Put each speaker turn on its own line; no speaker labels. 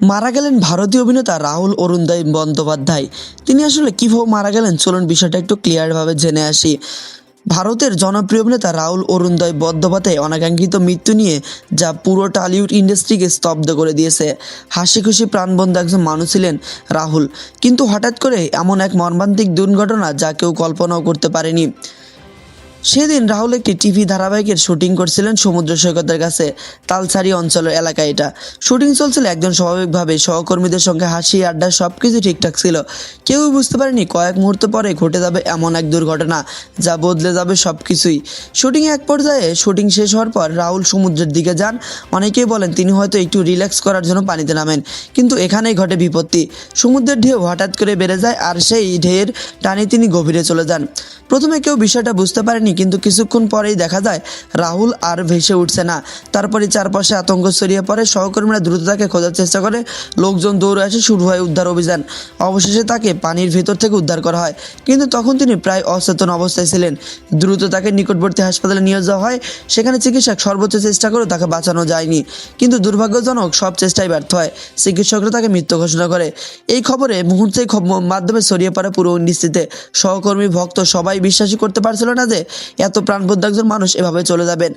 মারা গেলেন ভারতীয় অভিনেতা রাহুল অরুণোদয় বন্দ্যোপাধ্যায়। তিনি আসলে কীভাবে মারা গেলেন চলুন বিষয়টা একটু ক্লিয়ারভাবে জেনে আসি। ভারতের জনপ্রিয় অভিনেতা রাহুল অরুণোদয় বন্দ্যোপাধ্যায় অনাকাঙ্ক্ষিত মৃত্যু নিয়ে যা পুরো টলিউড ইন্ডাস্ট্রিকে স্তব্ধ করে দিয়েছে। হাসি খুশি প্রাণবন্ত একজন মানুষ ছিলেন রাহুল, কিন্তু হঠাৎ করে এমন এক মর্মান্তিক দুর্ঘটনা যা কেউ কল্পনাও করতে পারেনি। সেদিন রাহুল একটি টিভি ধারাবাহিকের শুটিং করছিলেন সমুদ্র সৈকতের কাছে তালসারি অঞ্চলের এলাকায়। এটা শুটিং চলছিল একজন স্বাভাবিকভাবে, সহকর্মীদের সঙ্গে হাসি আড্ডা সব কিছু ঠিকঠাক ছিল। কেউই বুঝতে পারেনি কয়েক মুহূর্ত পরে ঘটে যাবে এমন এক দুর্ঘটনা যা বদলে যাবে সব কিছুই। শুটিংয়ে এক পর্যায়ে শুটিং শেষ হওয়ার পর রাহুল সমুদ্রের দিকে যান। অনেকেই বলেন তিনি হয়তো একটু রিল্যাক্স করার জন্য পানিতে নামেন, কিন্তু এখানেই ঘটে বিপত্তি। সমুদ্রের ঢেউ হঠাৎ করে বেড়ে যায় আর সেই ঢেউয়ের টানে তিনি গভীরে চলে যান। প্রথমে কেউ বিষয়টা বুঝতে পারেনি, কিন্তু কিছুক্ষণ পরেই দেখা যায় রাহুল আর ভেসে উঠছে না। তারপরে চারপাশে আতঙ্ক ছড়িয়ে পড়ে, সহকর্মীরা দ্রুত তাকে খোঁজার চেষ্টা করে, লোকজন দৌড়ে আসে, শুরু হয় উদ্ধার অভিযান। অবশেষে তাকে পানির ভেতর থেকে উদ্ধার করা হয়, কিন্তু তখন তিনি প্রায় অচেতন অবস্থায় ছিলেন। দ্রুত তাকে নিকটবর্তী হাসপাতালে নিয়ে যাওয়া হয়। সেখানে চিকিৎসক সর্বোচ্চ চেষ্টা করেও তাকে বাঁচানো যায়নি, কিন্তু দুর্ভাগ্যজনক সব চেষ্টাই ব্যর্থ হয়। চিকিৎসকরা তাকে মৃত্যু ঘোষণা করে। এই খবরে মুহূর্তেই মাধ্যমে ছড়িয়ে পড়ে পুরো ইন্ডাস্ট্রিতে। সহকর্মী, ভক্ত সবাই বিশ্বাসই করতে পারছিল না যে এত প্রাণবন্ত একজন মানুষ এভাবে চলে যাবেন।